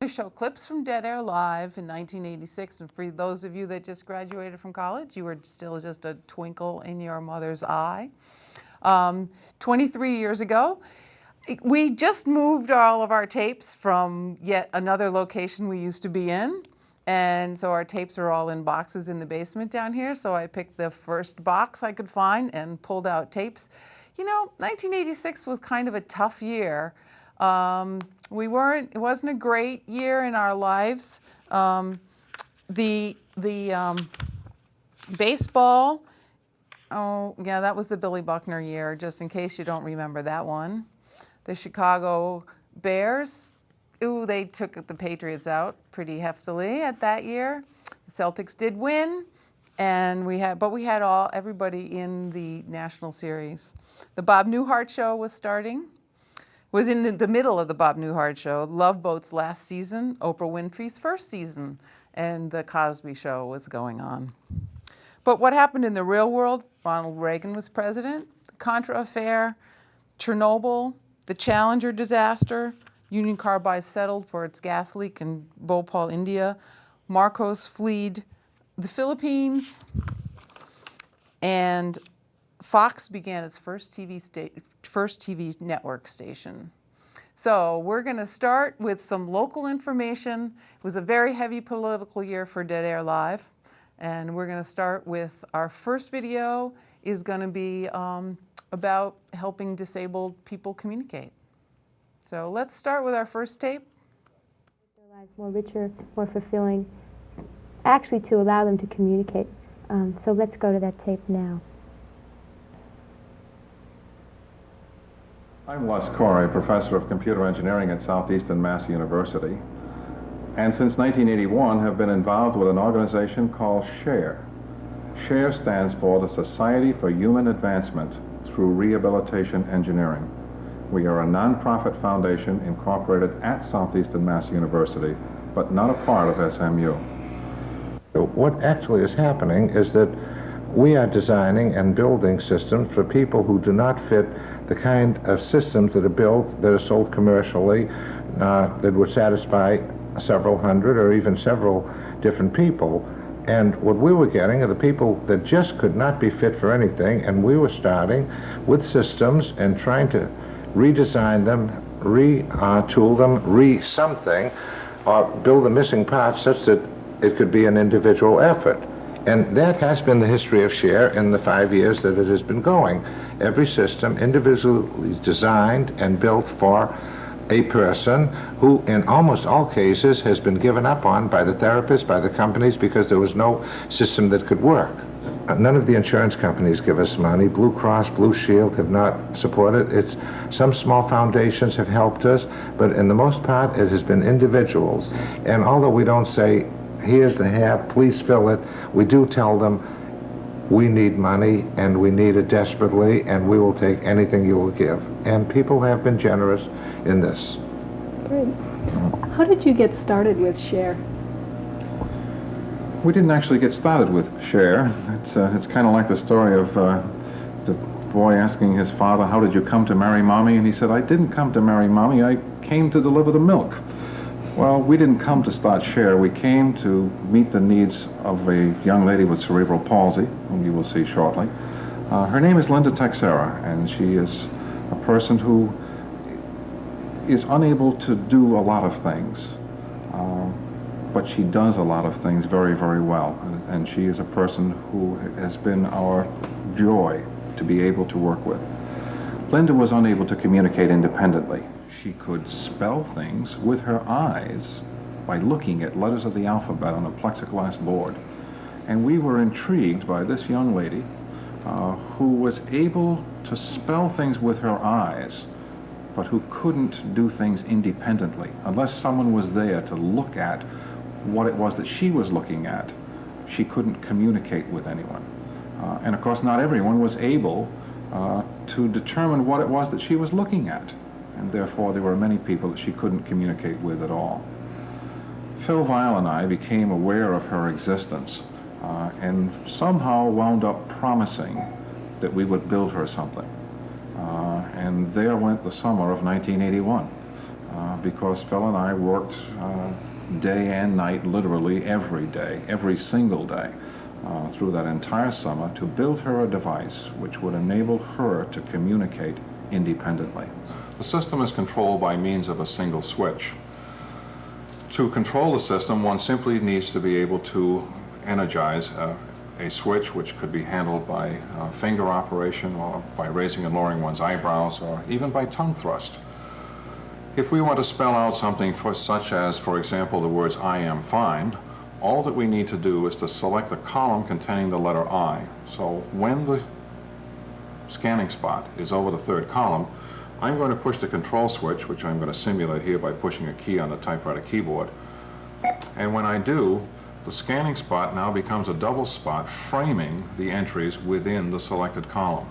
Show clips from Dead Air Live in 1986, and for those of you that just graduated from college, you were still just a twinkle in your mother's eye. 23 years ago, we just moved all of our tapes from yet another location we used to be in, and so our tapes are all in boxes in the basement down here, so I picked the first box I could find and pulled out tapes. You know, 1986 was kind of a tough year. It wasn't a great year in our lives. The baseball, oh yeah, that was the Billy Buckner year, just in case you don't remember that one. The Chicago Bears, ooh, they took the Patriots out pretty heftily at that year. The Celtics did win, and we had everybody in the National Series. The Bob Newhart Show was starting. Was in the middle of the Bob Newhart Show, Love Boat's last season, Oprah Winfrey's first season, and the Cosby Show was going on. But what happened in the real world? Ronald Reagan was president, the Contra affair, Chernobyl, the Challenger disaster, Union Carbide settled for its gas leak in Bhopal, India, Marcos fled the Philippines, and Fox began its first TV network station. So we're going to start with some local information. It was a very heavy political year for Dead Air Live, and we're going to start with our first video is going to be about helping disabled people communicate. So let's start with our first tape. Their lives more richer, more fulfilling, actually to allow them to communicate. So let's go to that tape now. I'm Les Corey, professor of computer engineering at Southeastern Mass University, and since 1981 have been involved with an organization called SHARE. SHARE stands for the Society for Human Advancement through Rehabilitation Engineering. We are a nonprofit foundation incorporated at Southeastern Mass University, but not a part of SMU. What actually is happening is that we are designing and building systems for people who do not fit the kind of systems that are built, that are sold commercially, that would satisfy several hundred or even several different people. And what we were getting are the people that just could not be fit for anything, and we were starting with systems and trying to redesign them, retool them, re-something, or build the missing parts such that it could be an individual effort. And that has been the history of SHARE in the 5 years that it has been going. Every system individually designed and built for a person who, in almost all cases, has been given up on by the therapists, by the companies, because there was no system that could work. None of the insurance companies give us money. Blue Cross, Blue Shield have not supported. Some small foundations have helped us, but in the most part, it has been individuals. And although we don't say, here's the half, please fill it, we do tell them, we need money, and we need it desperately, and we will take anything you will give. And people have been generous in this. Great. How did you get started with SHARE? We didn't actually get started with SHARE. It's kind of like the story of the boy asking his father, how did you come to marry Mommy? And he said, I didn't come to marry Mommy, I came to deliver the milk. Well, we didn't come to start SHARE. We came to meet the needs of a young lady with cerebral palsy, whom you will see shortly. Her name is Linda Texera, and she is a person who is unable to do a lot of things, but she does a lot of things very, very well. And she is a person who has been our joy to be able to work with. Linda was unable to communicate independently. She could spell things with her eyes by looking at letters of the alphabet on a plexiglass board. And we were intrigued by this young lady who was able to spell things with her eyes, but who couldn't do things independently. Unless someone was there to look at what it was that she was looking at, she couldn't communicate with anyone. And of course, not everyone was able to determine what it was that she was looking at. And therefore there were many people that she couldn't communicate with at all. Phil Weil and I became aware of her existence and somehow wound up promising that we would build her something. And there went the summer of 1981. because Phil and I worked day and night, literally every day, every single day, through that entire summer to build her a device which would enable her to communicate independently. The system is controlled by means of a single switch. To control the system, one simply needs to be able to energize a switch which could be handled by finger operation or by raising and lowering one's eyebrows or even by tongue thrust. If we want to spell out something such as, for example, the words "I am fine," all that we need to do is to select the column containing the letter I. So when the scanning spot is over the third column, I'm going to push the control switch, which I'm going to simulate here by pushing a key on the typewriter keyboard. And when I do, the scanning spot now becomes a double spot framing the entries within the selected column.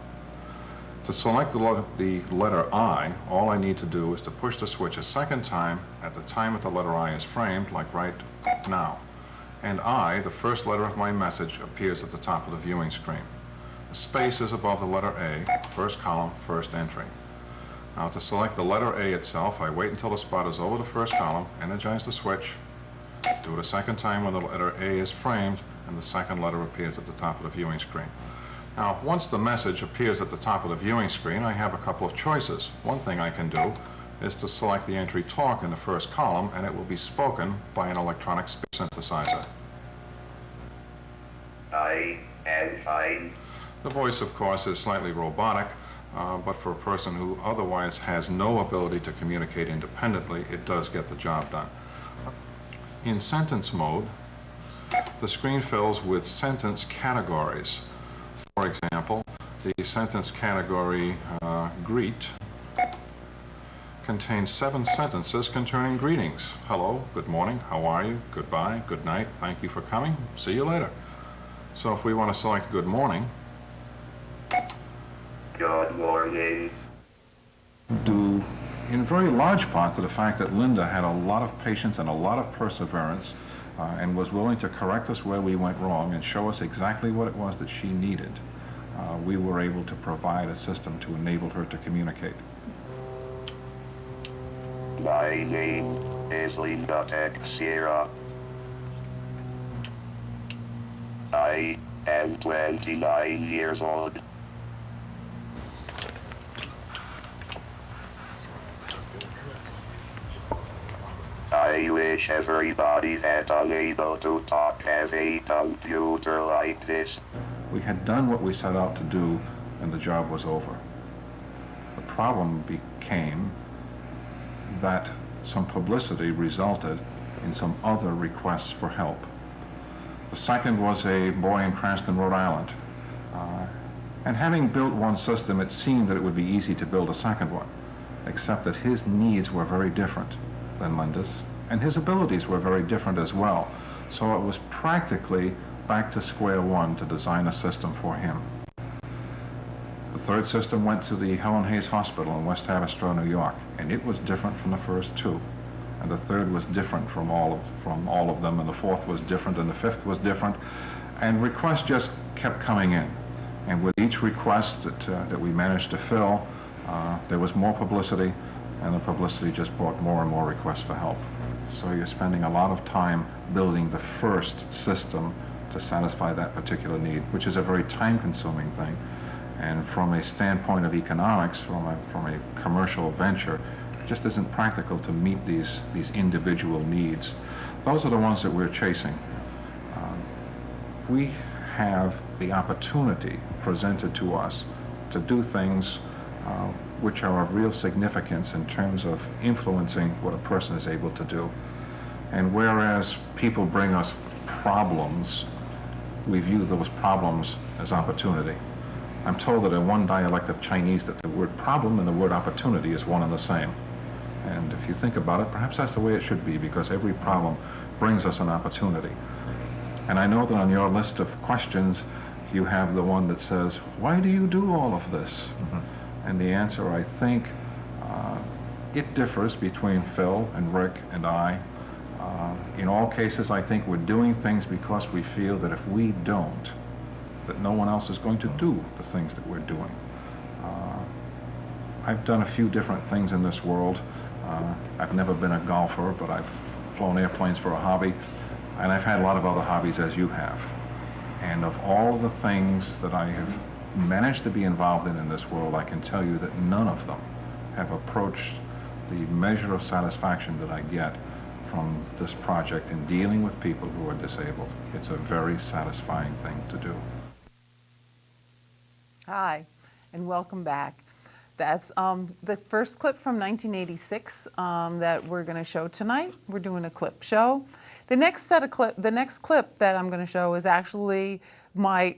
To select the letter I, all I need to do is to push the switch a second time at the time that the letter I is framed, like right now. And I, the first letter of my message, appears at the top of the viewing screen. The space is above the letter A, first column, first entry. Now to select the letter A itself, I wait until the spot is over the first column, energize the switch, do it a second time when the letter A is framed, and the second letter appears at the top of the viewing screen. Now, once the message appears at the top of the viewing screen, I have a couple of choices. One thing I can do is to select the entry talk in the first column, and it will be spoken by an electronic speech synthesizer. I am fine. The voice, of course, is slightly robotic, but for a person who otherwise has no ability to communicate independently, it does get the job done. In sentence mode, the screen fills with sentence categories. For example, the sentence category greet contains 7 sentences concerning greetings. Hello, good morning, how are you, goodbye, good night, thank you for coming, see you later. So if we want to select good morning, Good morning. due in very large part to the fact that Linda had a lot of patience and a lot of perseverance and was willing to correct us where we went wrong and show us exactly what it was that she needed, we were able to provide a system to enable her to communicate. My name is Linda Teixeira. I am 29 years old. I wish everybody that's unable to talk has a computer like this. We had done what we set out to do, and the job was over. The problem became that some publicity resulted in some other requests for help. The second was a boy in Cranston, Rhode Island. And having built one system, it seemed that it would be easy to build a second one, except that his needs were very different than Linda's, and his abilities were very different as well. So it was practically back to square one to design a system for him. The third system went to the Helen Hayes Hospital in West Haverstraw, New York, and it was different from the first two. And the third was different from all of them, and the fourth was different, and the fifth was different. And requests just kept coming in. And with each request that we managed to fill, there was more publicity, and the publicity just brought more and more requests for help. So you're spending a lot of time building the first system to satisfy that particular need, which is a very time-consuming thing. And from a standpoint of economics, from a commercial venture, it just isn't practical to meet these individual needs. Those are the ones that we're chasing. We have the opportunity presented to us to do things which are of real significance in terms of influencing what a person is able to do. And whereas people bring us problems, we view those problems as opportunity. I'm told that in one dialect of Chinese that the word problem and the word opportunity is one and the same. And if you think about it, perhaps that's the way it should be, because every problem brings us an opportunity. And I know that on your list of questions, you have the one that says, why do you do all of this? Mm-hmm. And the answer, I think, it differs between Phil and Rick and I. In all cases, I think we're doing things because we feel that if we don't, that no one else is going to do the things that we're doing. I've done a few different things in this world. I've never been a golfer, but I've flown airplanes for a hobby, and I've had a lot of other hobbies as you have. And of all the things that I have managed to be involved in this world, I can tell you that none of them have approached the measure of satisfaction that I get from this project in dealing with people who are disabled. It's a very satisfying thing to do. Hi, and welcome back. That's the first clip from 1986 that we're going to show tonight. We're doing a clip show. The next clip that I'm going to show is actually my,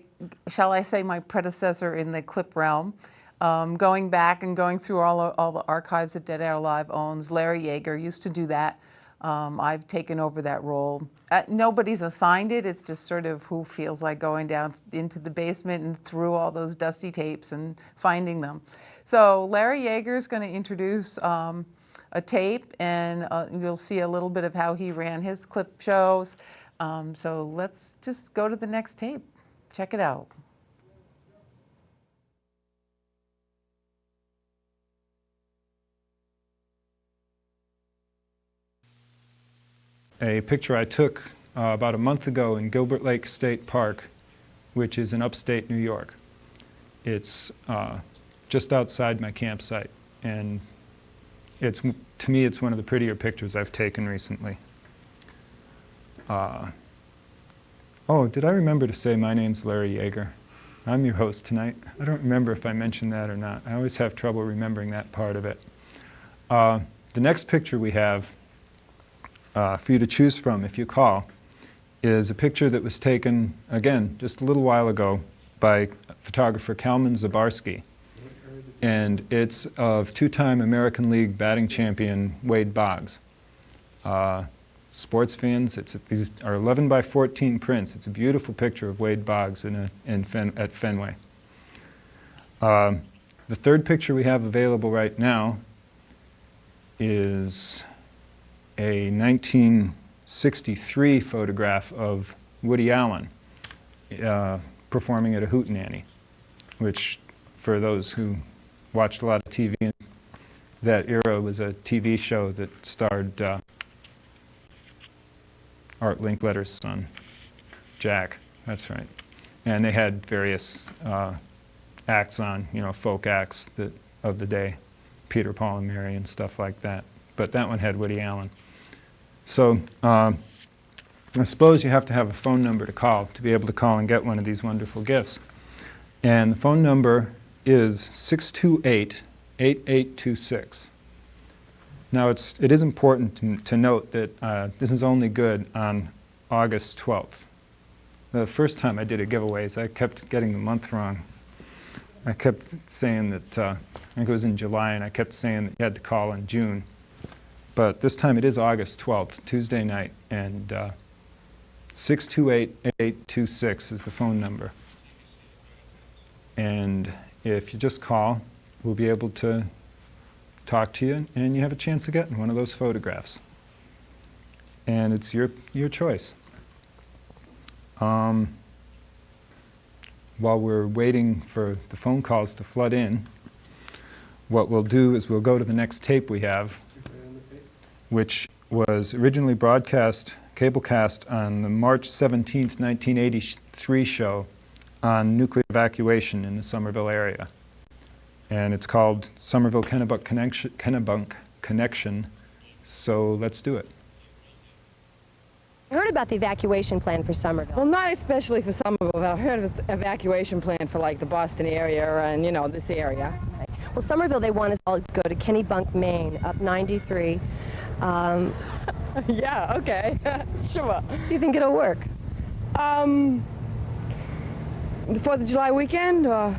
shall I say, my predecessor in the clip realm. Going back and going through all the archives that Dead Air Alive owns. Larry Yeager used to do that. I've taken over that role. Nobody's assigned it. It's just sort of who feels like going down into the basement and through all those dusty tapes and finding them. So Larry Yeager is going to introduce a tape, and you'll see a little bit of how he ran his clip shows. So let's just go to the next tape. Check it out. A picture I took about a month ago in Gilbert Lake State Park, which is in upstate New York. It's just outside my campsite, and to me it's one of the prettier pictures I've taken recently. Oh, did I remember to say my name's Larry Yeager? I'm your host tonight. I don't remember if I mentioned that or not. I always have trouble remembering that part of it. The next picture we have for you to choose from if you call is a picture that was taken, again, just a little while ago by photographer Kalman Zabarski. And it's of two-time American League batting champion Wade Boggs. Sports fans, these are 11 by 14 prints. It's a beautiful picture of Wade Boggs at Fenway. The third picture we have available right now is a 1963 photograph of Woody Allen performing at a hootenanny, which, for those who watched a lot of TV in that era, was a TV show that starred Art Linkletter's son, Jack. That's right. And they had various acts on, folk acts of the day, Peter, Paul, and Mary, and stuff like that. But that one had Woody Allen. So I suppose you have to have a phone number to call to be able to call and get one of these wonderful gifts. And the phone number is 628-8826. Now it is important to note that this is only good on August 12th. The first time I did a giveaways, I kept getting the month wrong. I kept saying that, I think it was in July, and I kept saying that you had to call in June. But this time it is August 12th, Tuesday night, and 628-8826 is the phone number. And if you just call, we'll be able to talk to you, and you have a chance of getting one of those photographs. And it's your choice. While we're waiting for the phone calls to flood in, what we'll do is we'll go to the next tape we have, which was originally cablecast on the March 17th, 1983 show on nuclear evacuation in the Somerville area. And it's called Somerville Kennebunk Connection, so let's do it. I heard about the evacuation plan for Somerville. Well, not especially for Somerville, but I've heard of the evacuation plan for like the Boston area and, this area. Well, Somerville, they want us all to go to Kennebunk, Maine, up 93. Yeah, okay, sure. Do you think it'll work? The 4th of July weekend, or?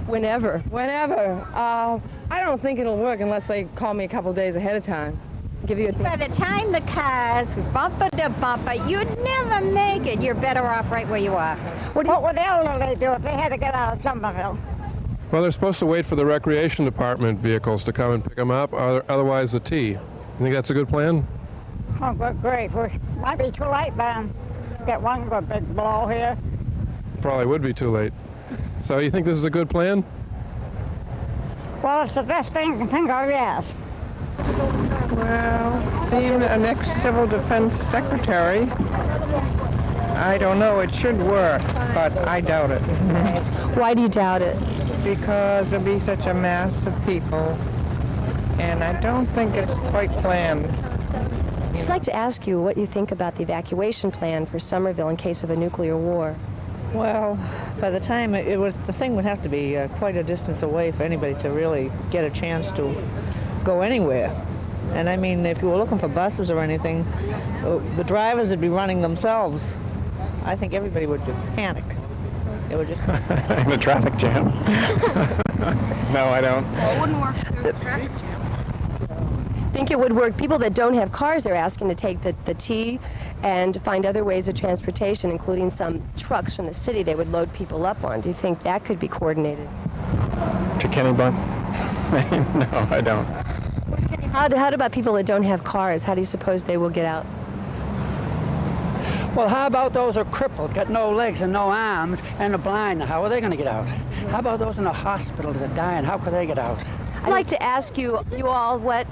Whenever. Whenever. I don't think it'll work unless they call me a couple days ahead of time. Give you By the time the cars bumper to bumper, you'd never make it. You're better off right where you are. What would the elderly do if they had to get out of Somerville? Well, they're supposed to wait for the recreation department vehicles to come and pick them up, or otherwise the T. You think that's a good plan? Oh, good grief. Might be too late then. Get one good big blow here. Probably would be too late. So you think this is a good plan? Well, it's the best thing you can think of, yes. Well, being an ex-civil defense secretary, I don't know, it should work, but I doubt it. Why do you doubt it? Because there'll be such a mass of people, and I don't think it's quite planned. I'd like to ask you what you think about the evacuation plan for Somerville in case of a nuclear war. Well, by the time the thing would have to be quite a distance away for anybody to really get a chance to go anywhere. And I mean, if you were looking for buses or anything, the drivers would be running themselves. I think everybody would panic. It would just... In a traffic jam. No, I don't. Well, it wouldn't work if there was a traffic jam. I think it would work. People that don't have cars, they're asking to take the T and find other ways of transportation, including some trucks from the city they would load people up on. Do you think that could be coordinated? To Kennebunk? No, I don't. How about people that don't have cars? How do you suppose they will get out? Well, how about those who are crippled, got no legs and no arms, and are blind? How are they going to get out? How about those in the hospital that are dying? How could they get out? I'd like to ask you all what,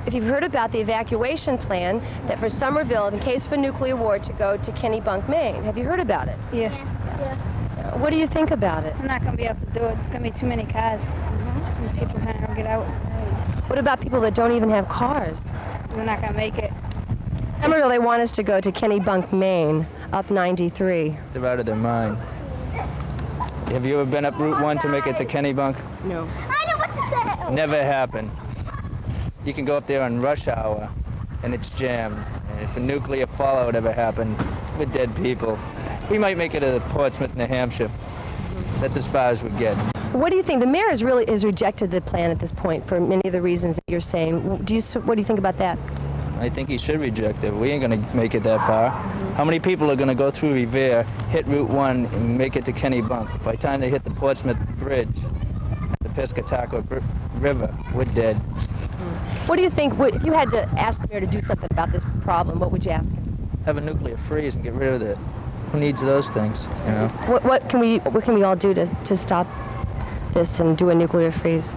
if you've heard about the evacuation plan that for Somerville, in case of a nuclear war, to go to Kennebunk, Maine. Have you heard about it? Yes. What do you think about it? I'm not going to be able to do it. It's going to be too many cars. These people trying to get out. What about people that don't even have cars? We're not going to make it. Somerville, they want us to go to Kennebunk, Maine, up 93. They're out of their mind. Have you ever been up Route 1 to make it to Kennebunk? No. I know what to say. Never happened. You can go up there on rush hour, and it's jammed. And if a nuclear fallout ever happened, we're dead people. We might make it to Portsmouth, New Hampshire. That's as far as we get. What do you think? The mayor has rejected the plan at this point for many of the reasons that you're saying. What do you think about that? I think he should reject it. We ain't going to make it that far. How many people are going to go through Revere, hit Route 1, and make it to Kennebunk? By the time they hit the Portsmouth Bridge, the Piscataqua River, we're dead. What do you think, if you had to ask the mayor to do something about this problem, what would you ask him? Have a nuclear freeze and get rid of it. Who needs those things, you know? What can we all do to stop this and do a nuclear freeze?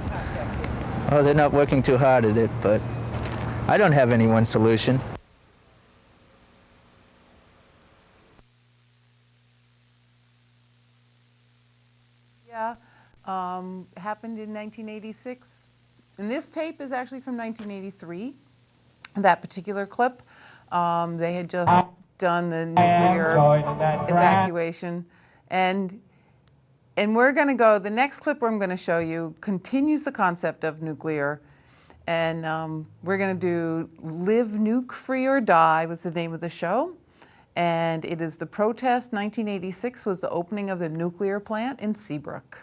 Oh, they're not working too hard at it, but I don't have any one solution. Yeah, happened in 1986. And this tape is actually from 1983, that particular clip. They had just done the nuclear evacuation. And we're going to go, the next clip I'm going to show you continues the concept of nuclear. And we're going to do Live Nuke Free or Die was the name of the show. And it is the protest. 1986 was the opening of the nuclear plant in Seabrook.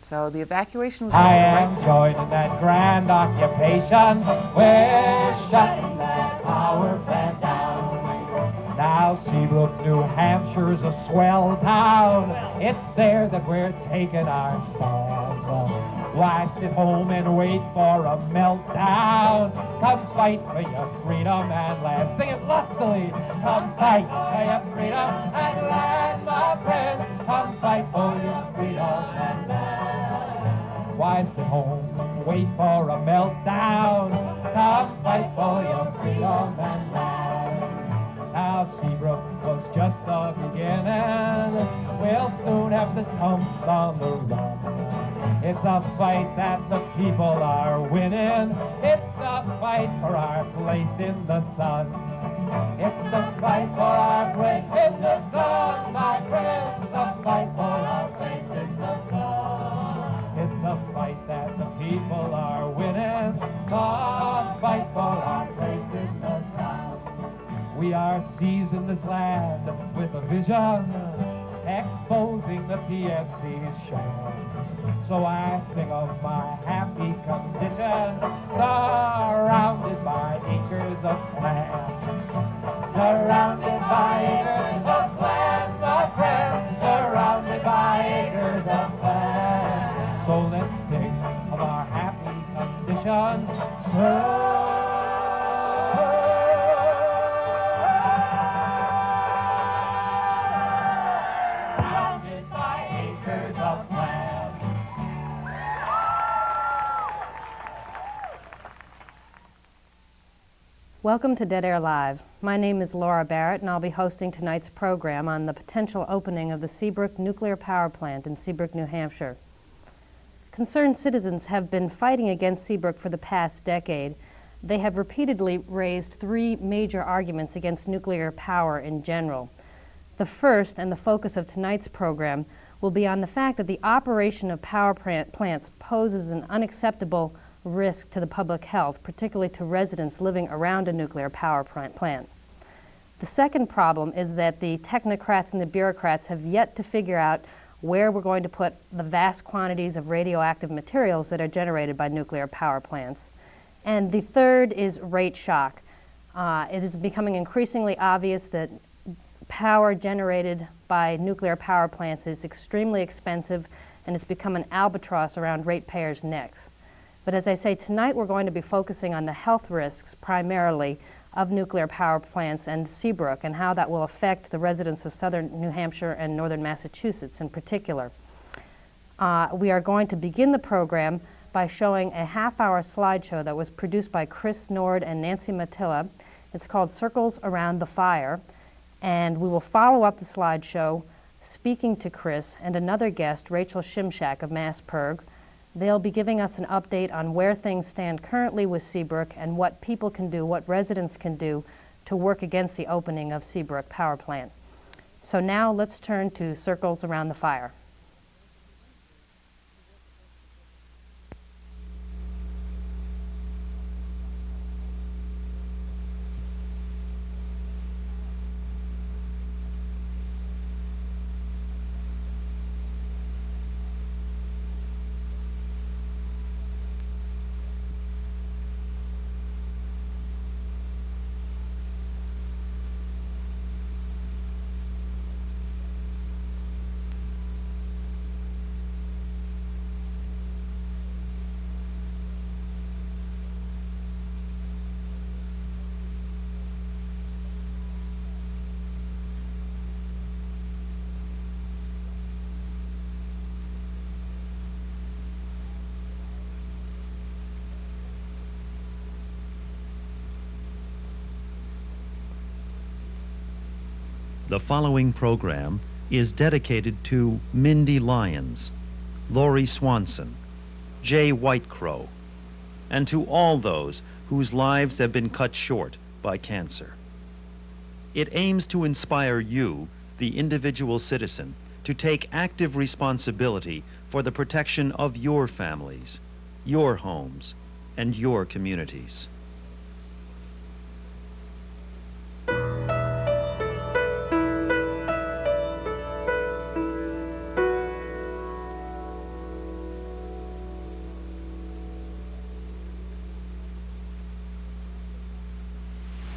So the evacuation was I am joining that grand occupation. We're shutting that power plant down. Now Seabrook, New Hampshire's a swell town. It's there that we're taking our stand. Why sit home and wait for a meltdown? Come fight for your freedom and land. Sing it lustily. Come fight for your freedom and land, my friend. Come fight for your freedom and land. Why sit home and wait for a meltdown? Come fight for your freedom and land. Now Seabrook was just the beginning. We'll soon have the Tumps on the run. It's a fight that the people are winning. It's the fight for our place in the sun. It's the fight for our place in the sun, my friends. The fight for our place in the sun. It's a fight that the people are winning. The fight for our place in the sun. We are seizing this land with a vision, exposing the PSC's shores. So I sing of my happy condition, surrounded by acres of land. Surrounded by acres of land, my friends. Surrounded by acres of land. So let's sing of our happy condition. Surrounded by acres of land. Welcome to Dead Air Live. My name is Laura Barrett, and I'll be hosting tonight's program on the potential opening of the Seabrook Nuclear Power Plant in Seabrook, New Hampshire. Concerned citizens have been fighting against Seabrook for the past decade. They have repeatedly raised three major arguments against nuclear power in general. The first, and the focus of tonight's program, will be on the fact that the operation of power plants poses an unacceptable risk to the public health, particularly to residents living around a nuclear power plant. The second problem is that the technocrats and the bureaucrats have yet to figure out where we're going to put the vast quantities of radioactive materials that are generated by nuclear power plants. And the third is rate shock. It is becoming increasingly obvious that power generated by nuclear power plants is extremely expensive, and it's become an albatross around ratepayers' necks. But as I say, tonight we're going to be focusing on the health risks primarily of nuclear power plants and Seabrook, and how that will affect the residents of southern New Hampshire and northern Massachusetts in particular. We are going to begin the program by showing a half-hour slideshow that was produced by Chris Nord and Nancy Matilla. It's called Circles Around the Fire, and we will follow up the slideshow speaking to Chris and another guest, Rachel Shimshak of MassPerg. They'll be giving us an update on where things stand currently with Seabrook and what people can do, what residents can do to work against the opening of Seabrook Power Plant. So now let's turn to Circles Around the Fire. The following program is dedicated to Mindy Lyons, Lori Swanson, Jay Whitecrow, and to all those whose lives have been cut short by cancer. It aims to inspire you, the individual citizen, to take active responsibility for the protection of your families, your homes, and your communities.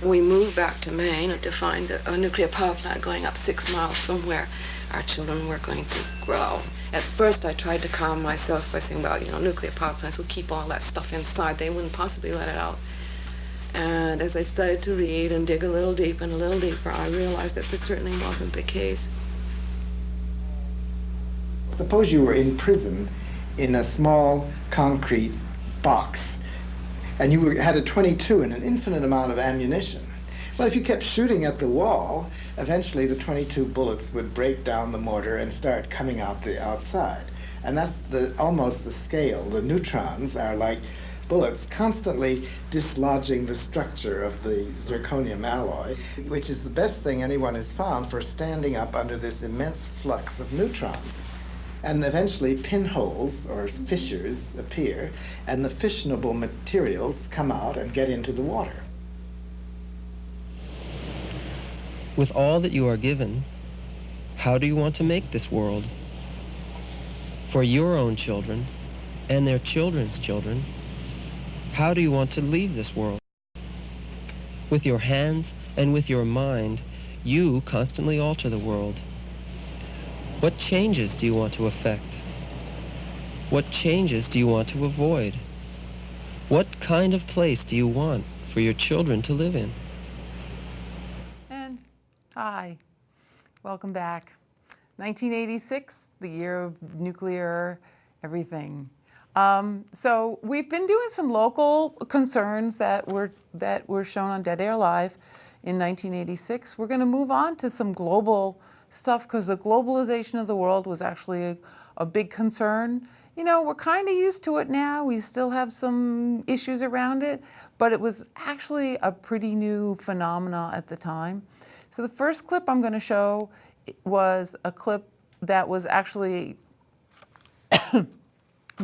We moved back to Maine to find a nuclear power plant going up 6 miles from where our children were going to grow. At first I tried to calm myself by saying, well, nuclear power plants will keep all that stuff inside. They wouldn't possibly let it out. And as I started to read and dig a little deeper and a little deeper, I realized that this certainly wasn't the case. Suppose you were in prison in a small concrete box, and you had a .22 and an infinite amount of ammunition. Well, if you kept shooting at the wall, eventually the .22 bullets would break down the mortar and start coming out the outside. And that's almost the scale. The neutrons are like bullets constantly dislodging the structure of the zirconium alloy, which is the best thing anyone has found for standing up under this immense flux of neutrons. And eventually pinholes or fissures appear, and the fissionable materials come out and get into the water. With all that you are given, how do you want to make this world? For your own children and their children's children, how do you want to leave this world? With your hands and with your mind, you constantly alter the world. What changes do you want to affect? What changes do you want to avoid? What kind of place do you want for your children to live in? And hi, welcome back. 1986, the year of nuclear everything. So we've been doing some local concerns that were shown on Dead Air Live in 1986. We're going to move on to some global stuff because the globalization of the world was actually a big concern. You know, we're kind of used to it now. We still have some issues around it, but it was actually a pretty new phenomena at the time. So the first clip I'm going to show was a clip that was actually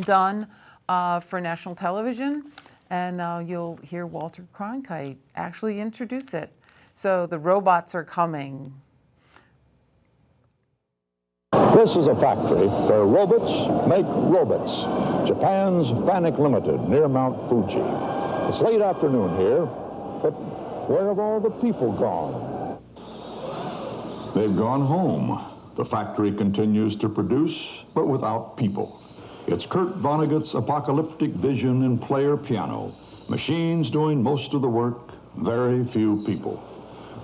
done for national television, and you'll hear Walter Cronkite actually introduce it. So the robots are coming. This is a factory where robots make robots. Japan's Fanuc Limited, near Mount Fuji. It's late afternoon here, but where have all the people gone? They've gone home. The factory continues to produce, but without people. It's Kurt Vonnegut's apocalyptic vision in player piano. Machines doing most of the work, very few people.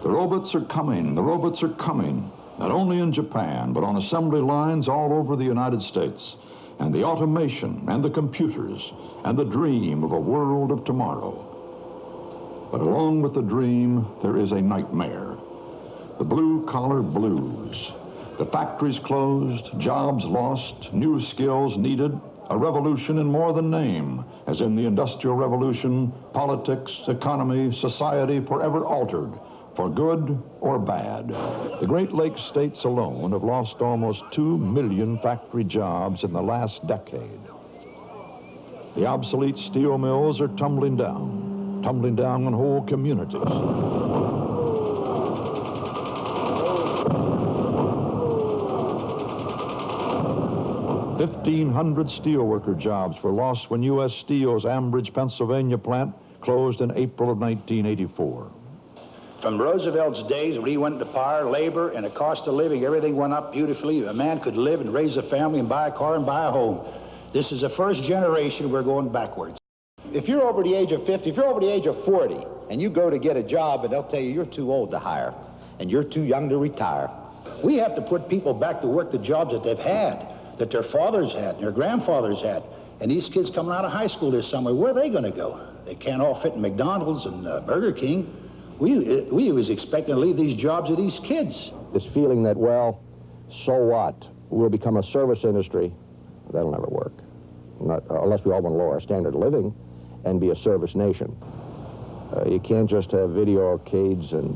The robots are coming, the robots are coming. Not only in Japan, but on assembly lines all over the United States. And the automation, and the computers, and the dream of a world of tomorrow. But along with the dream, there is a nightmare. The blue-collar blues. The factories closed, jobs lost, new skills needed, a revolution in more than name, as in the Industrial Revolution, politics, economy, society forever altered, for good or bad. The Great Lakes states alone have lost almost 2 million factory jobs in the last decade. The obsolete steel mills are tumbling down on whole communities. 1,500 steelworker jobs were lost when U.S. Steel's Ambridge, Pennsylvania plant closed in April of 1984. From Roosevelt's days when he went to power, labor and the cost of living, everything went up beautifully. A man could live and raise a family and buy a car and buy a home. This is the first generation we're going backwards. If you're over the age of 50, if you're over the age of 40, and you go to get a job and they'll tell you you're too old to hire and you're too young to retire. We have to put people back to work the jobs that they've had, that their fathers had, their grandfathers had. And these kids coming out of high school this summer, where are they going to go? They can't all fit in McDonald's and Burger King. We was expecting to leave these jobs to these kids. This feeling that, well, so what? We'll become a service industry. That'll never work. Not, unless we all want to lower our standard of living and be a service nation. You can't just have video arcades and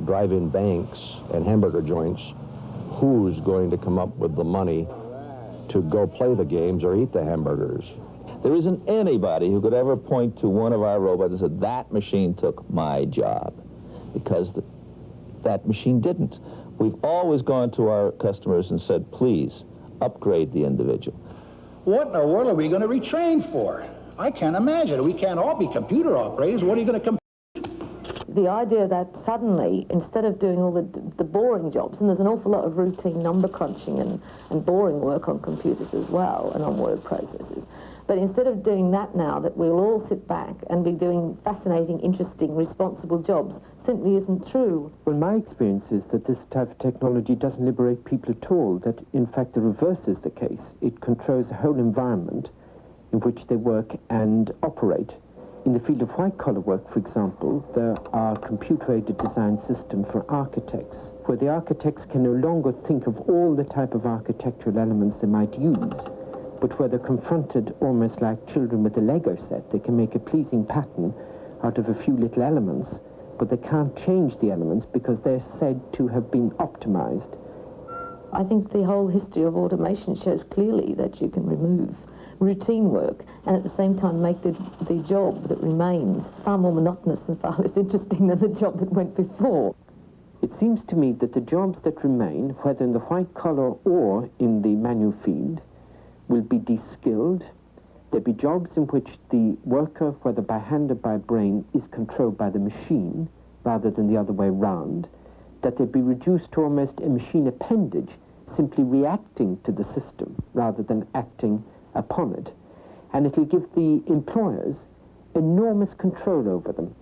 drive-in banks and hamburger joints. Who's going to come up with the money to go play the games or eat the hamburgers? There isn't anybody who could ever point to one of our robots and say, that machine took my job, because that machine didn't. We've always gone to our customers and said, please, upgrade the individual. What in the world are we going to retrain for? I can't imagine. We can't all be computer operators. What are you going to The idea that suddenly, instead of doing all the boring jobs, and there's an awful lot of routine number crunching and boring work on computers as well, and on word processors, but instead of doing that now, that we'll all sit back and be doing fascinating, interesting, responsible jobs, simply isn't true. Well, my experience is that this type of technology doesn't liberate people at all, that in fact the reverse is the case. It controls the whole environment in which they work and operate. In the field of white-collar work, for example, there are computer-aided design systems for architects, where the architects can no longer think of all the type of architectural elements they might use, but where they're confronted almost like children with a Lego set. They can make a pleasing pattern out of a few little elements, but they can't change the elements because they're said to have been optimized. I think the whole history of automation shows clearly that you can remove routine work and at the same time make the job that remains far more monotonous and far less interesting than the job that went before. It seems to me that the jobs that remain, whether in the white collar or in the manual field, will be de-skilled. There'll be jobs in which the worker, whether by hand or by brain, is controlled by the machine rather than the other way around. That they'll be reduced to almost a machine appendage, simply reacting to the system rather than acting upon it. And it will give the employers enormous control over them.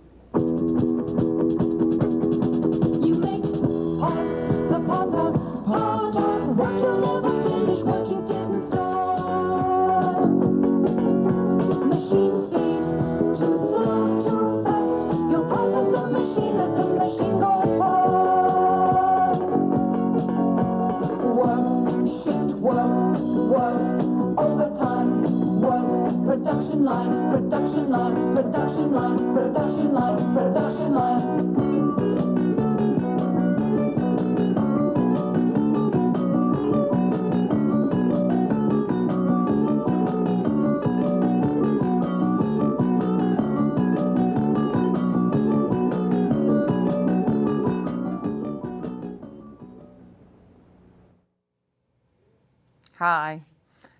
Hi,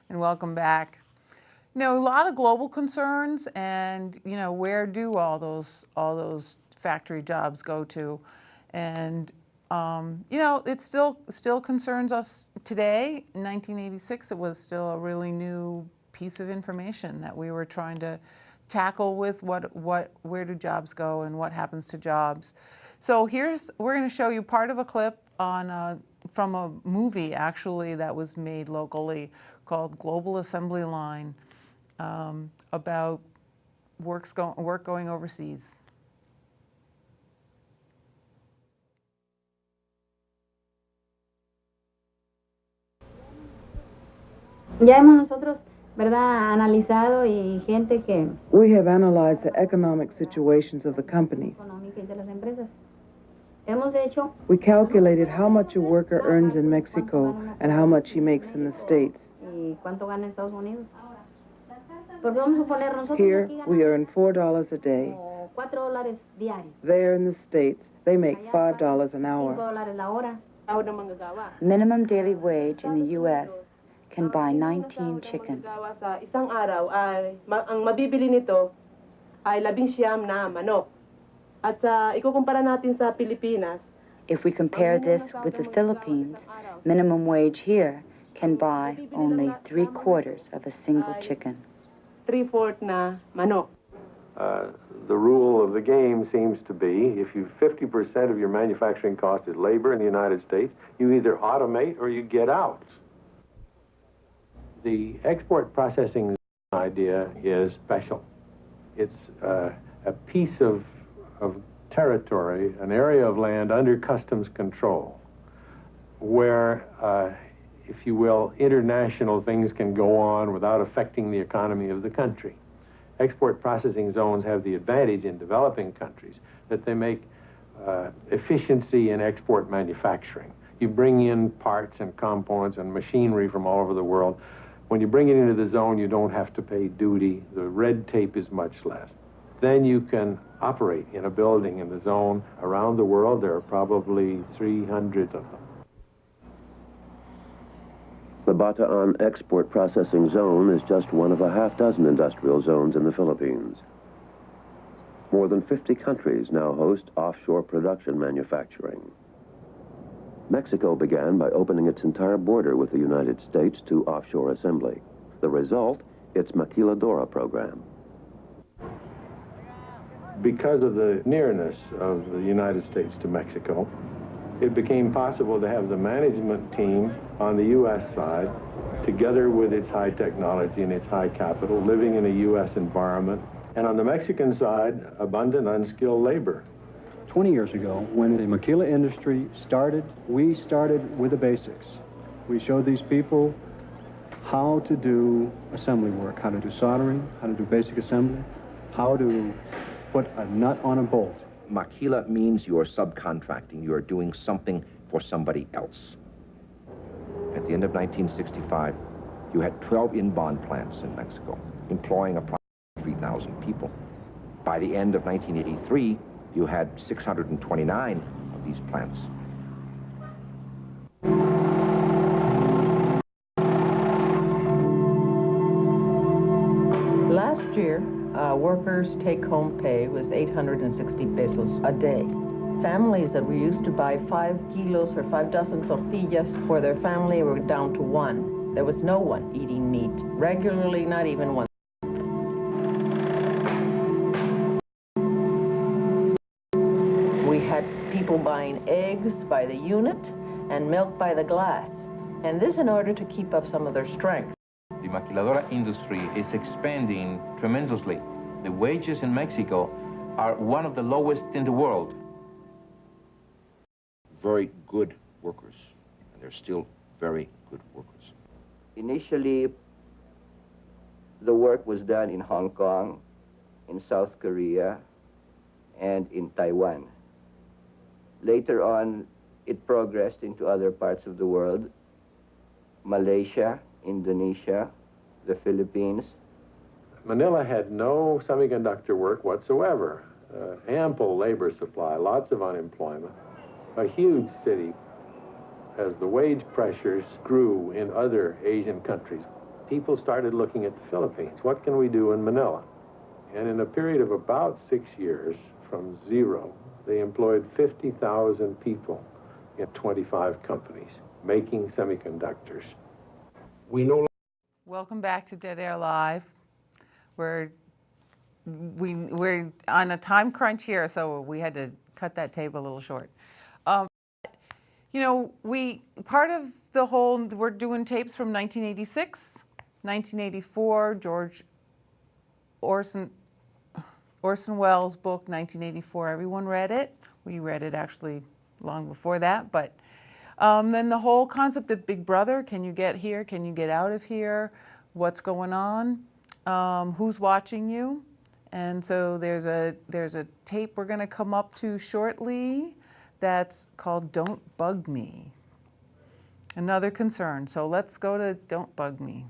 and welcome back. You know, a lot of global concerns, and you know, where do all those factory jobs go to? And you know, it still concerns us today. In 1986, it was still a really new piece of information that we were trying to tackle with where do jobs go and what happens to jobs. So we're going to show you part of a clip on from a movie actually that was made locally called Global Assembly Line, about work going overseas. Ya hemos nosotros, ¿verdad?, analizado y gente que We have analyzed the economic situations of the companies. económica y de las empresas. Hemos hecho We calculated how much a worker earns in Mexico and how much he makes in the States. y cuánto gana en Estados Unidos. Porque vamos a poner nosotros Here, aquí we earn $4 a day. ganamos $4 diarios, There in the States, they make $5 an hour. $5 la hora. Minimum daily wage in the U.S. can buy 19 chickens. Sa isang araw ay ang mabibili nito ay 19 na manok. At ikukumpara natin sa Pilipinas. If we compare this with the Philippines, minimum wage here can buy only 3/4 of a single chicken. 3/4 na manok. The rule of the game seems to be if 50% of your manufacturing cost is labor in the United States, you either automate or you get out. The export processing idea is special. It's a piece of territory, an area of land under customs control, where, if you will, international things can go on without affecting the economy of the country. Export processing zones have the advantage in developing countries that they make efficiency in export manufacturing. You bring in parts and components and machinery from all over the world. When you bring it into the zone, you don't have to pay duty. The red tape is much less. Then you can operate in a building in the zone. Around the world, there are probably 300 of them. The Bataan Export Processing Zone is just one of a half-dozen industrial zones in the Philippines. More than 50 countries now host offshore production manufacturing. Mexico began by opening its entire border with the United States to offshore assembly. The result, its Maquiladora program. Because of the nearness of the United States to Mexico, it became possible to have the management team on the U.S. side, together with its high technology and its high capital, living in a U.S. environment, and on the Mexican side, abundant unskilled labor. 20 years ago, when the maquila industry started, we started with the basics. We showed these people how to do assembly work, how to do soldering, how to do basic assembly, how to put a nut on a bolt. Maquila means you're subcontracting. You're doing something for somebody else. At the end of 1965, you had 12 in-bond plants in Mexico, employing approximately 3,000 people. By the end of 1983, you had 629 of these plants. Last year, workers' take-home pay was 860 pesos a day. Families that were used to buy 5 kilos or 5 dozen tortillas for their family were down to 1. There was no one eating meat regularly, not even once. We had people buying eggs by the unit and milk by the glass, and this in order to keep up some of their strength. The maquiladora industry is expanding tremendously. The wages in Mexico are one of the lowest in the world. Very good workers, and they're still very good workers. Initially, the work was done in Hong Kong, in South Korea, and in Taiwan. Later on, it progressed into other parts of the world, Malaysia, Indonesia, the Philippines. Manila had no semiconductor work whatsoever. Ample labor supply, lots of unemployment, a huge city, as the wage pressures grew in other Asian countries, people started looking at the Philippines. What can we do in Manila? And in a period of about 6 years, from zero, they employed 50,000 people in 25 companies making semiconductors. Welcome back to Dead Air Live. We're on a time crunch here, so we had to cut that tape a little short. You know, part of the whole, we're doing tapes from 1986, 1984, George Orson Welles' book, 1984. Everyone read it. We read it actually long before that, but then the whole concept of Big Brother, can you get here, can you get out of here, what's going on, who's watching you? And so there's a tape we're gonna come up to shortly that's called Don't Bug Me. Another concern, so let's go to Don't Bug Me.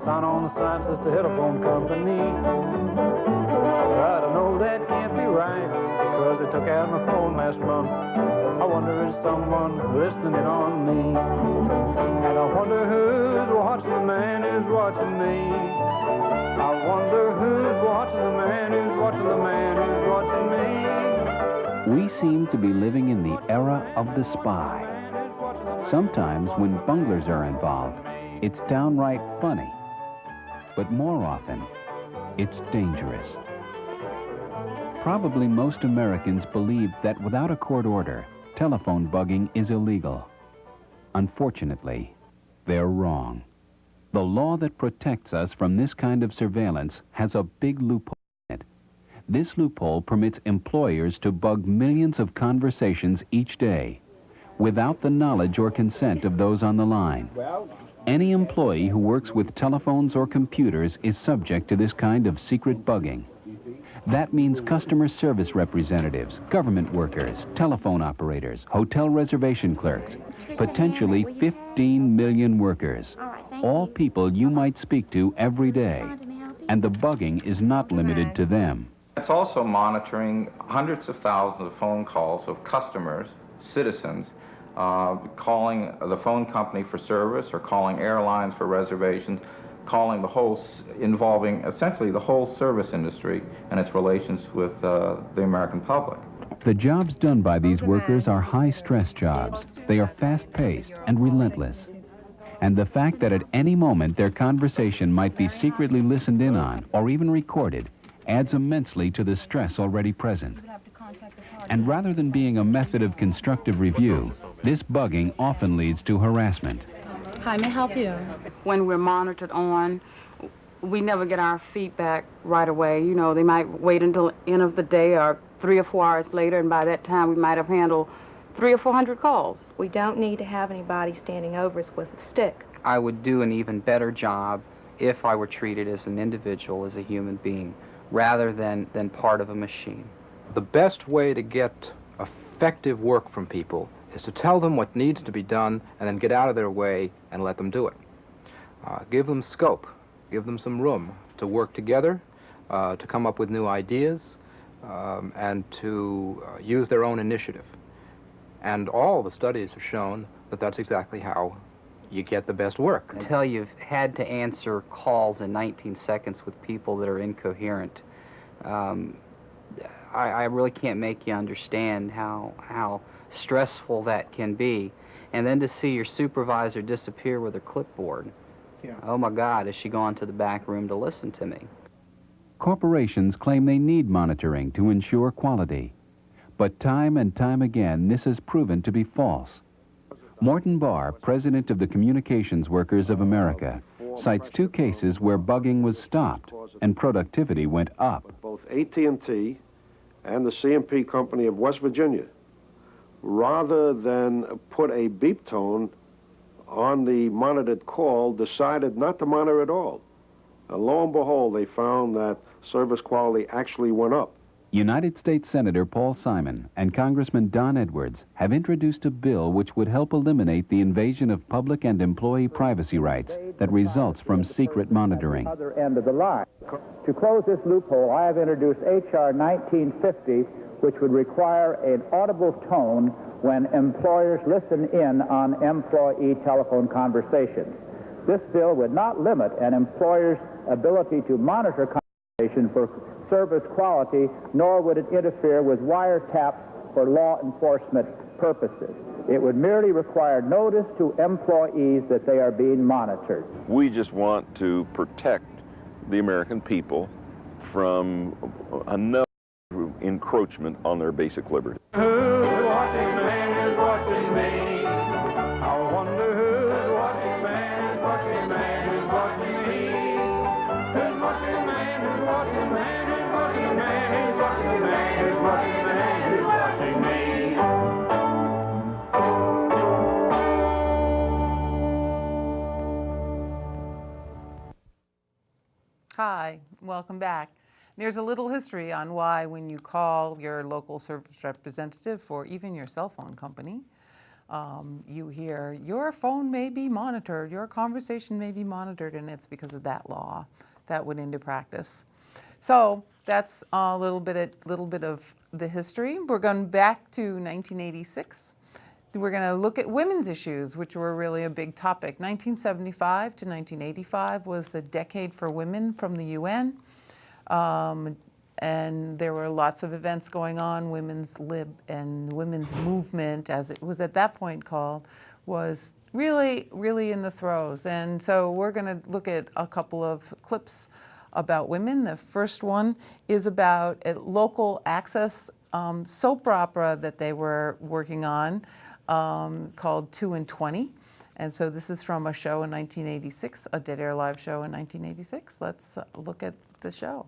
Sign on the sign says the telephone company. But I know that can't be right because they took out my phone last month. I wonder if someone listening in on me. And I wonder who's watching the man who's watching me. I wonder who's watching the man who's watching the man who's watching me. We seem to be living in the era of the spy. Sometimes when bunglers are involved, it's downright funny. But more often, it's dangerous. Probably most Americans believe that without a court order, telephone bugging is illegal. Unfortunately, they're wrong. The law that protects us from this kind of surveillance has a big loophole in it. This loophole permits employers to bug millions of conversations each day without the knowledge or consent of those on the line. Any employee who works with telephones or computers is subject to this kind of secret bugging. That means customer service representatives, government workers, telephone operators, hotel reservation clerks, potentially 15 million workers, all people you might speak to every day. And the bugging is not limited to them. It's also monitoring hundreds of thousands of phone calls of customers, citizens, calling the phone company for service or calling airlines for reservations, calling the whole, involving essentially the whole service industry and its relations with the American public. The jobs done by these workers are high-stress jobs. They are fast-paced and relentless. And the fact that at any moment their conversation might be secretly listened in on or even recorded adds immensely to the stress already present. And rather than being a method of constructive review, this bugging often leads to harassment. Hi, may I help you? When we're monitored on, we never get our feedback right away. You know, they might wait until the end of the day or 3 or 4 hours later, and by that time we might have handled 300 or 400 calls. We don't need to have anybody standing over us with a stick. I would do an even better job if I were treated as an individual, as a human being, rather than part of a machine. The best way to get effective work from people is to tell them what needs to be done and then get out of their way and let them do it. Give them scope, give them some room to work together, to come up with new ideas, and to use their own initiative. And all the studies have shown that that's exactly how you get the best work. Until you've had to answer calls in 19 seconds with people that are incoherent, I really can't make you understand how stressful that can be. And then to see your supervisor disappear with her clipboard. Yeah. Oh my God, has she gone to the back room to listen to me? Corporations claim they need monitoring to ensure quality. But time and time again, this has proven to be false. Morton Barr, president of the Communications Workers of America, cites 2 cases where bugging was stopped and productivity went up. Both AT&T and the C&P Company of West Virginia, rather than put a beep tone on the monitored call, decided not to monitor at all. And lo and behold, they found that service quality actually went up. United States Senator Paul Simon and Congressman Don Edwards have introduced a bill which would help eliminate the invasion of public and employee privacy rights that results from secret monitoring. Other end of the line. To close this loophole, I have introduced H.R. 1950, which would require an audible tone when employers listen in on employee telephone conversations. This bill would not limit an employer's ability to monitor conversation for service quality, nor would it interfere with wiretaps for law enforcement purposes. It would merely require notice to employees that they are being monitored. We just want to protect the American people from another encroachment on their basic liberty. Who's watching man is watching me. I wonder who's watching man is watching man is watching me. Who's watching man is watching man is watching man is watching man is watching man is watching me. Hi, welcome back. There's a little history on why when you call your local service representative or even your cell phone company, you hear, your phone may be monitored, your conversation may be monitored, and it's because of that law that went into practice. So that's a little bit of the history. We're going back to 1986. We're going to look at women's issues, which were really a big topic. 1975 to 1985 was the decade for women from the UN. And there were lots of events going on. Women's Lib and women's movement, as it was at that point called, was really, really in the throes. And so we're going to look at a couple of clips about women. The first one is about a local access soap opera that they were working on called 2 and 20. And so this is from a show in 1986, a Dead Air Live show in 1986. Let's look at the show.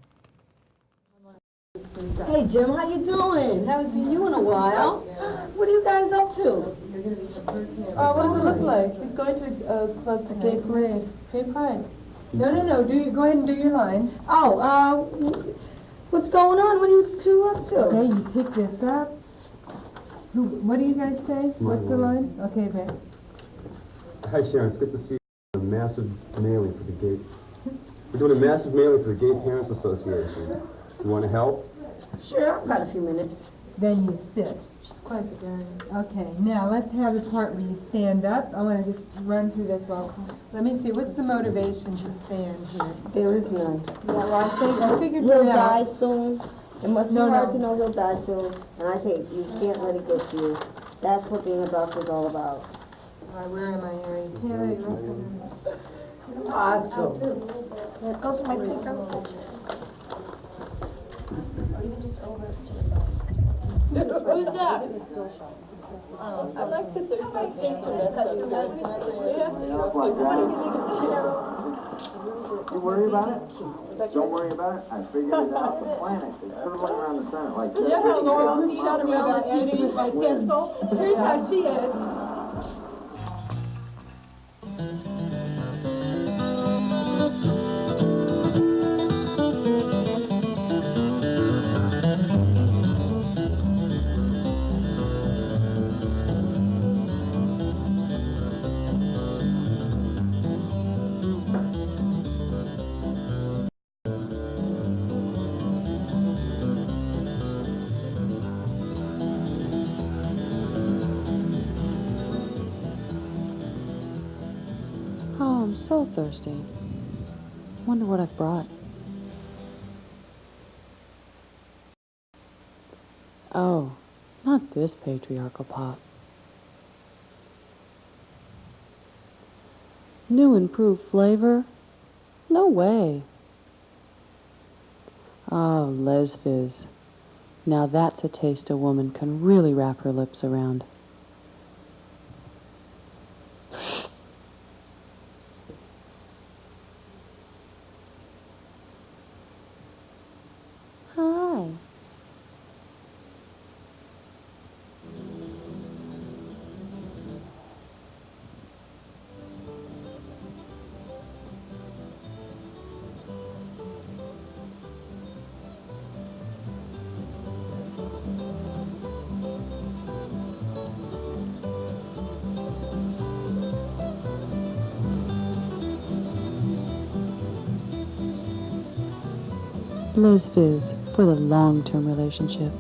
Hey Jim, how you doing? Haven't seen you in a while. What are you guys up to? What does it look like? He's going to a club to Gay Parade. Gay Pride? No. Go ahead and do your line. Oh, what's going on? What are you two up to? Okay, you pick this up. What do you guys say? What's the line? Okay, babe. Hi Sharon, it's good to see you. A massive mailing for the gay. We're doing a massive mailing for the Gay Parents Association. You want to help? Sure, I've got a few minutes. Then you sit. She's quite gregarious. Okay, now let's have the part where you stand up. I want to just run through this well. Let me see, what's the motivation to stand here? There is none. Yeah, well, I figured he'll it out. die soon. It must be hard to know he'll die soon. And I think you can't let it get to you. That's what being a doctor is all about. All right, where am I here? You can't let it rest of them. Awesome. There goes my finger. Who's that? I like that there's no You worry about it? Don't worry about it. I figured it out. The planet is circling around the sun like that. Yeah, Laura, shut around the TV with my pencil. Here's how she is. Oh, I'm so thirsty. Wonder what I've brought. Oh, not this patriarchal pop. New improved flavor? No way. Oh, Les Fizz. Now that's a taste a woman can really wrap her lips around. Hi. Les Viz for the long-term relationship.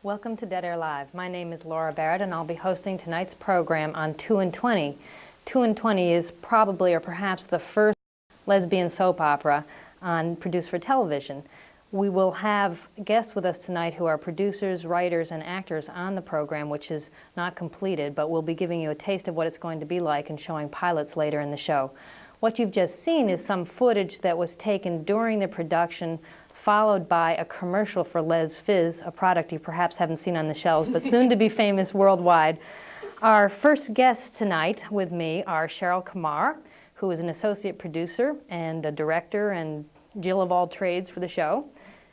Welcome to Dead Air Live. My name is Laura Barrett, and I'll be hosting tonight's program on 2 and 20. 2 and 20 is probably or perhaps the first lesbian soap opera produced for television. We will have guests with us tonight who are producers, writers, and actors on the program, which is not completed, but we'll be giving you a taste of what it's going to be like and showing pilots later in the show. What you've just seen is some footage that was taken during the production, followed by a commercial for Les Fizz, a product you perhaps haven't seen on the shelves, but soon to be famous worldwide. Our first guests tonight with me are Cheryl Kamar, who is an associate producer and a director and Jill of all trades for the show.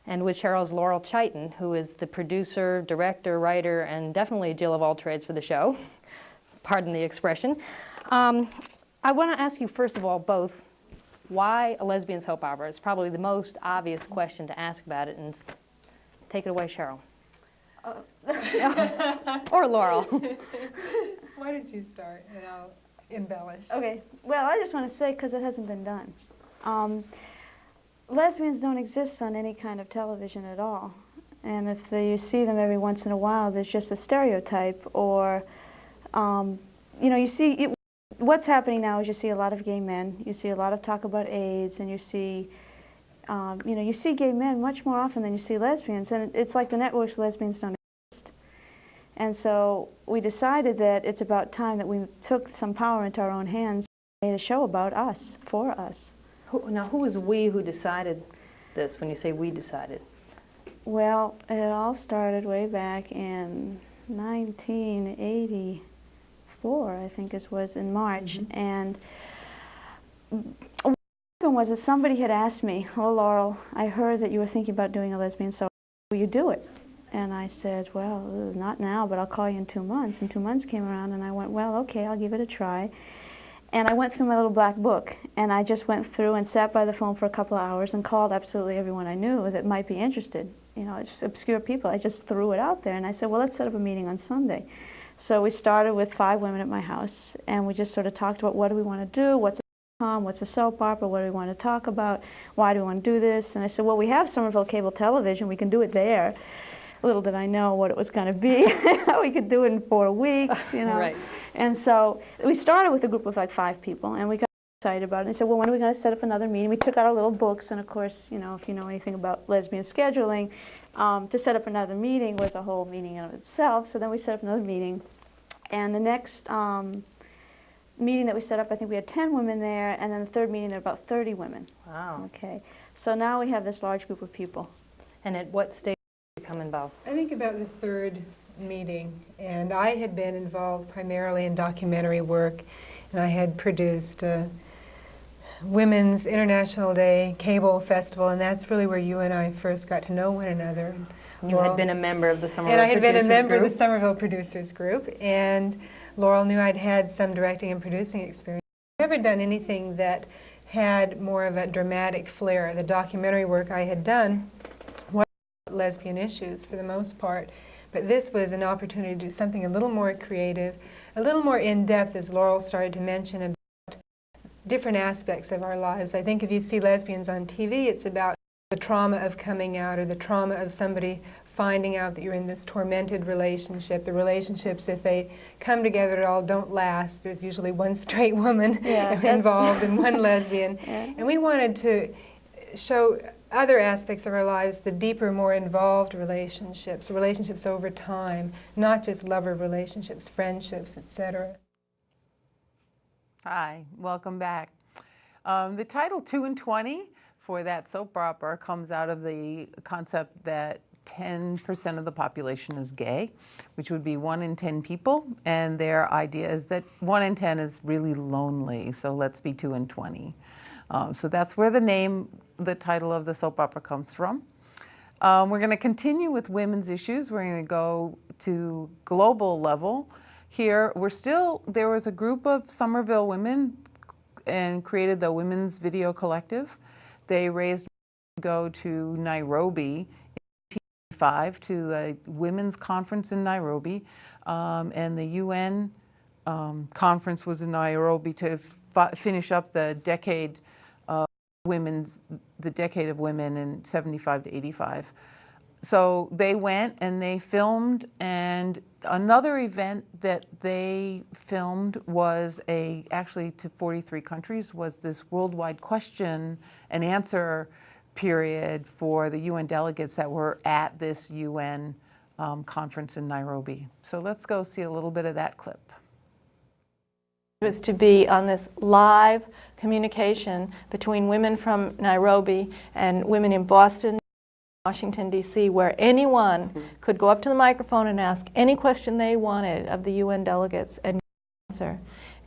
And with Cheryl's Laurel Chaitin, who is the producer, director, writer, and definitely Jill of all trades for the show. Pardon the expression. I want to ask you, first of all, both, why a lesbian soap opera? It's probably the most obvious question to ask about it, and take it away, Cheryl. Or Laurel. Why don't you start, and I'll embellish. Okay, well, I just want to say, because it hasn't been done, lesbians don't exist on any kind of television at all. And if you see them every once in a while, there's just a stereotype, or, you know, you see, what's happening now is you see a lot of gay men, you see a lot of talk about AIDS, and you see, you know, you see gay men much more often than you see lesbians, and it's like the network's lesbians don't exist. And so we decided that it's about time that we took some power into our own hands and made a show about us, for us. Now, who was we who decided this, when you say we decided? Well, it all started way back in 1984, I think it was, in March. Mm-hmm. And what happened was that somebody had asked me, "Oh, Laurel, I heard that you were thinking about doing a lesbian soap. Will you do it?" And I said, "Well, not now, but I'll call you in 2 months." And 2 months came around, and I went, "Well, okay, I'll give it a try." And I went through my little black book, and I just went through and sat by the phone for a couple of hours and called absolutely everyone I knew that might be interested. You know, it's just obscure people. I just threw it out there, and I said, "Well, let's set up a meeting on Sunday." So we started with 5 women at my house, and we just sort of talked about what do we want to do, what's a sitcom, what's a soap opera, what do we want to talk about, why do we want to do this? And I said, well, we have Somerville cable television, we can do it there. Little did I know what it was going to be. We could do it in 4 weeks, you know. Right. And so we started with a group of like 5 people, and we got excited about it. And said, well, when are we going to set up another meeting? We took out our little books, and of course, you know, if you know anything about lesbian scheduling, to set up another meeting was a whole meeting in itself. So then we set up another meeting, and the next meeting that we set up, I think we had 10 women there, and then the third meeting there were about 30 women. Wow. Okay. So now we have this large group of people. And at what stage did you become involved? I think about the 3rd meeting, and I had been involved primarily in documentary work, and I had produced Women's International Day Cable Festival, and that's really where you and I first got to know one another. You had been a member of the Somerville Producers Group. And I had been a member group. of the Somerville Producers Group, and Laurel knew I'd had some directing and producing experience. I'd never done anything that had more of a dramatic flair. The documentary work I had done was about lesbian issues for the most part, but this was an opportunity to do something a little more creative, a little more in-depth, as Laurel started to mention, about different aspects of our lives. I think if you see lesbians on TV, it's about the trauma of coming out, or the trauma of somebody finding out that you're in this tormented relationship. The relationships, if they come together at all, don't last. There's usually one straight woman involved and one lesbian. Yeah. And we wanted to show other aspects of our lives, the deeper, more involved relationships, relationships over time, not just lover relationships, friendships, etc. Hi, welcome back. The title 2 and 20 for that soap opera comes out of the concept that 10% of the population is gay, which would be 1 in 10 people, and their idea is that 1 in 10 is really lonely, so let's be 2 and 20. So that's where the title of the soap opera comes from. We're going to continue with women's issues. We're going to go to global level. here, there was a group of Somerville women and created the Women's Video Collective. They raised money to go to Nairobi in 1985 to the Women's Conference in Nairobi, and the UN conference was in Nairobi to finish up the decade of women in 75 to 85. So they went and they filmed, and another event that they filmed was actually to 43 countries, was this worldwide question and answer period for the UN delegates that were at this UN conference in Nairobi. So let's go see a little bit of that clip. It was to be on this live communication between women from Nairobi and women in Boston, Washington, D.C., where anyone could go up to the microphone and ask any question they wanted of the UN delegates and answer.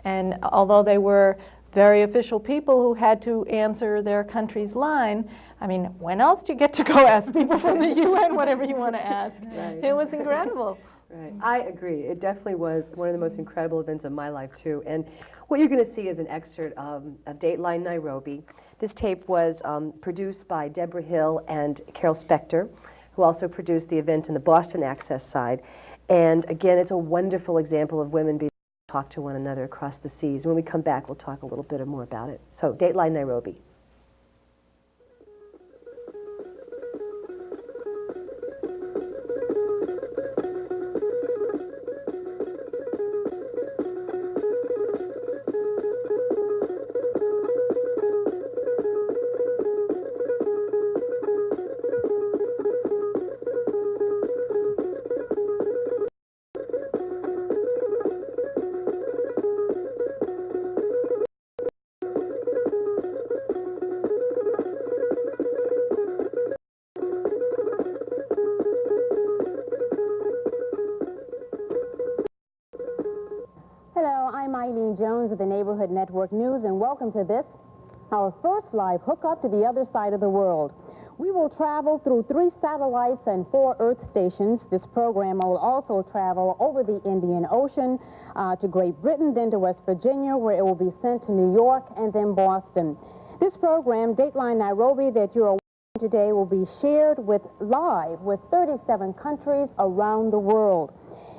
And although they were very official people who had to answer their country's line, I mean, when else do you get to go ask people from the UN whatever you want to ask? Right. It was incredible. Right. I agree. It definitely was one of the most incredible events of my life, too. And what you're going to see is an excerpt of Dateline Nairobi. This tape was produced by Deborah Hill and Carol Spector, who also produced the event in the Boston Access side. And again, it's a wonderful example of women being able to talk to one another across the seas. When we come back, we'll talk a little bit more about it. So, Dateline Nairobi. Jones of the Neighborhood Network News, and welcome to this, our first live hookup to the other side of the world. We will travel through 3 satellites and 4 Earth stations. This program will also travel over the Indian Ocean to Great Britain, then to West Virginia, where it will be sent to New York and then Boston. This program, Dateline Nairobi, that you're watching today, will be shared live with 37 countries around the world.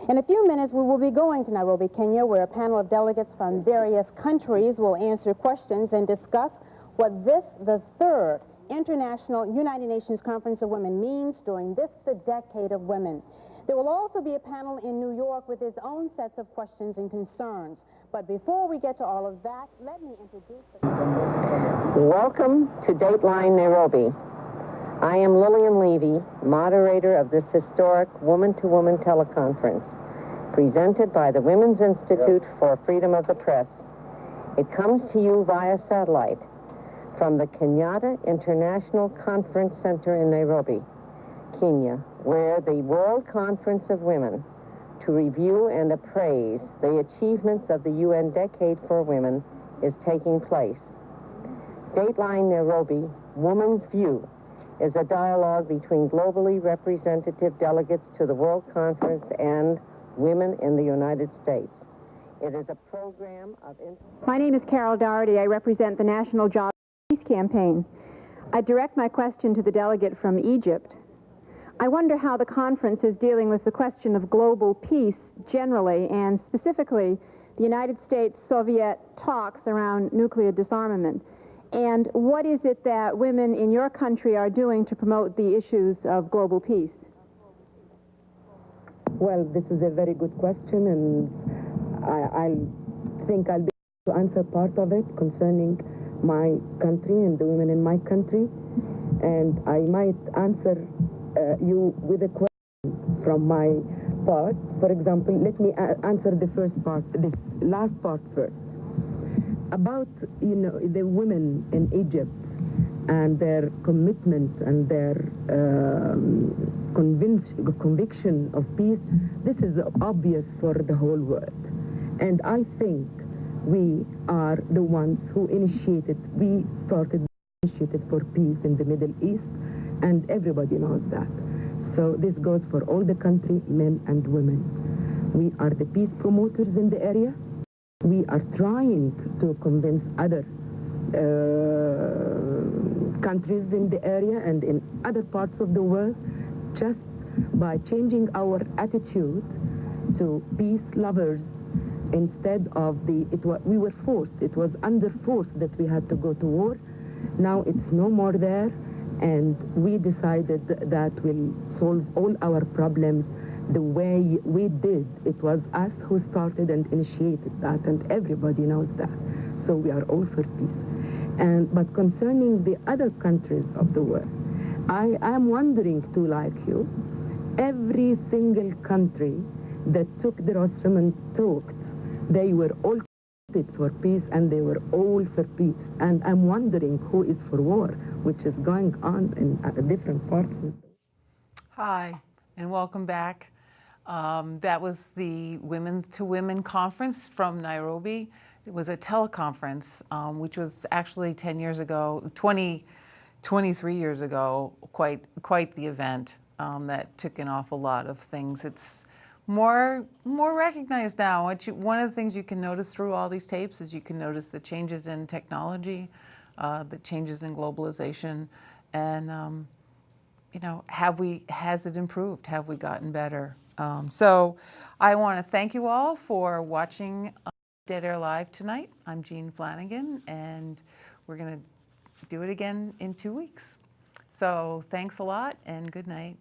In a few minutes, we will be going to Nairobi, Kenya, where a panel of delegates from various countries will answer questions and discuss what the 3rd International United Nations Conference of Women means during the Decade of Women. There will also be a panel in New York with its own sets of questions and concerns. But before we get to all of that, let me introduce Welcome to Dateline Nairobi. I am Lillian Levy, moderator of this historic woman-to-woman teleconference, presented by the Women's Institute for Freedom of the Press. It comes to you via satellite from the Kenyatta International Conference Center in Nairobi, Kenya, where the World Conference of Women to review and appraise the achievements of the UN Decade for Women is taking place. Dateline Nairobi, Woman's View, is a dialogue between globally representative delegates to the World Conference and women in the United States. It is a program of... My name is Carol Doherty. I represent the National Job Peace Campaign. I direct my question to the delegate from Egypt. I wonder how the conference is dealing with the question of global peace generally, and specifically the United States-Soviet talks around nuclear disarmament. And what is it that women in your country are doing to promote the issues of global peace? Well, this is a very good question, and I think I'll be able to answer part of it concerning my country and the women in my country. And I might answer you with a question from my part. For example, let me answer the first part, this last part first. About, the women in Egypt and their commitment and their conviction of peace, this is obvious for the whole world. And I think we are the ones who we started the initiative for peace in the Middle East, and everybody knows that. So this goes for all the country, men and women. We are the peace promoters in the area. We are trying to convince other countries in the area and in other parts of the world, just by changing our attitude to peace lovers instead of we were forced, it was under force that we had to go to war. Now it's no more there, and we decided that we'll solve all our problems the way we did. It was us who started and initiated that, and everybody knows that. So we are all for peace. But concerning the other countries of the world, I am wondering too, like you, every single country that took the rostrum and talked, they were all for peace, and they were all for peace. And I'm wondering who is for war, which is going on in different parts. Hi, and welcome back. That was the Women to Women conference from Nairobi. It was a teleconference, which was actually 10 years ago, 23 years ago, quite the event that took an awful lot of things. It's more recognized now. One of the things you can notice through all these tapes is you can notice the changes in technology, the changes in globalization, and you know, has it improved? Have we gotten better? So I want to thank you all for watching Dead Air Live tonight. I'm Jean Flanagan, and we're going to do it again in 2 weeks. So thanks a lot, and good night.